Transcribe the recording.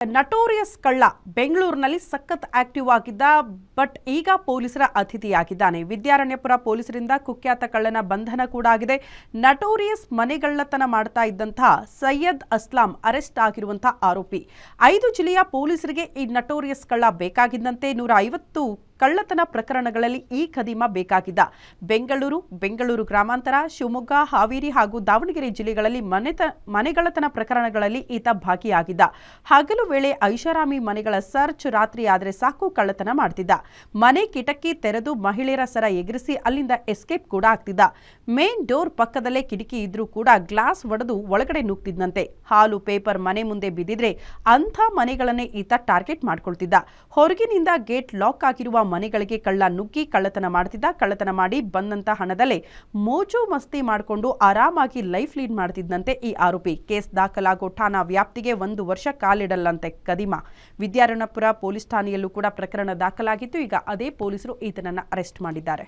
Notorious ಕಳ್ಳ ಬೆಂಗಳೂರಿನಲ್ಲಿ ಸಖತ್ ಆಕ್ಟಿವ್ ಆಗಿದ್ದ. ಬಟ್ ಈಗ ಪೊಲೀಸರ ಅತಿಥಿಯಾಗಿದ್ದಾನೆ. ವಿದ್ಯಾರಣ್ಯಪುರ ಪೊಲೀಸರಿಂದ ಕುಖ್ಯಾತ ಕಳ್ಳನ ಬಂಧನ ಕೂಡ ಆಗಿದೆ. ನಟೋರಿಯಸ್ ಮನೆಗಳ್ಳತನ ಮಾಡ್ತಾ ಇದ್ದಂತಹ ಸೈಯದ್ ಅಸ್ಲಾಂ ಅರೆಸ್ಟ್ ಆಗಿರುವಂತಹ ಆರೋಪಿ. 5 ಜಿಲ್ಲೆಯ ಪೊಲೀಸರಿಗೆ ಈ ನಟೋರಿಯಸ್ ಕಳ್ಳ ಬೇಕಾಗಿದ್ದಂತೆ 150 ಕಳ್ಳತನ ಪ್ರಕರಣಗಳಲ್ಲಿ ಈ ಖದೀಮ ಬೇಕಾಗಿದ್ದ. ಬೆಂಗಳೂರು ಗ್ರಾಮಾಂತರ, ಶಿವಮೊಗ್ಗ, ಹಾವೇರಿ ಹಾಗೂ ದಾವಣಗೆರೆ ಜಿಲ್ಲೆಗಳಲ್ಲಿ ಮನೆಗಳ್ಳತನ ಪ್ರಕರಣಗಳಲ್ಲಿ ಈತ ಭಾಗಿಯಾಗಿದ್ದ. ಹಗಲು ವೇಳೆ ಐಷಾರಾಮಿ ಮನೆಗಳ ಸರ್ಚ್, ರಾತ್ರಿ ಆದರೆ ಸಾಕು ಕಳ್ಳತನ ಮಾಡ್ತಿದ್ದ. ಮನೆ ಕಿಟಕಿ ತೆರೆದು ಮಹಿಳೆಯರ ಸರ ಎಗರಿಸಿ ಅಲ್ಲಿಂದ ಎಸ್ಕೇಪ್ ಕೂಡ ಆಗ್ತಿದ್ದ. ಮೇನ್ ಡೋರ್ ಪಕ್ಕದಲ್ಲೇ ಕಿಟಕಿ ಇದ್ರೂ ಕೂಡ ಗ್ಲಾಸ್ ಒಡೆದು ಒಳಗಡೆ ನುಗ್ತಿದ್ದಂತೆ. ಹಾಲು ಪೇಪರ್ ಮನೆ ಮುಂದೆ ಬಿದ್ದಿದ್ರೆ ಅಂಥ ಮನೆಗಳನ್ನೇ ಈತ ಟಾರ್ಗೆಟ್ ಮಾಡ್ಕೊಳ್ತಿದ್ದ. ಹೊರಗಿನಿಂದ ಗೇಟ್ ಲಾಕ್ ಆಗಿರುವ ಮನೆಗಳಿಗೆ ಕಳ್ಳ ನುಗ್ಗಿ ಕಳ್ಳತನ ಮಾಡ್ತಿದ್ದ. ಕಳ್ಳತನ ಮಾಡಿ ಬಂದಂತ ಹಣದಲ್ಲೇ ಮೋಜು ಮಸ್ತಿ ಮಾಡಿಕೊಂಡು ಆರಾಮಾಗಿ ಲೈಫ್ ಲೀಡ್ ಮಾಡ್ತಿದ್ದಂತೆ ಈ ಆರೋಪಿ. ಕೇಸ್ ದಾಖಲಾಗೋ ಠಾಣಾ ವ್ಯಾಪ್ತಿಗೆ 1 ವರ್ಷ ಕಾಲಿಡಲ್ಲಂತೆ ಕದೀಮ. ವಿದ್ಯಾರಣ್ಯಪುರ ಪೊಲೀಸ್ ಠಾಣೆಯಲ್ಲೂ ಕೂಡ ಪ್ರಕರಣ ದಾಖಲಾಗಿತ್ತು. ಈಗ ಅದೇ ಪೊಲೀಸರು ಈತನನ್ನ ಅರೆಸ್ಟ್ ಮಾಡಿದ್ದಾರೆ.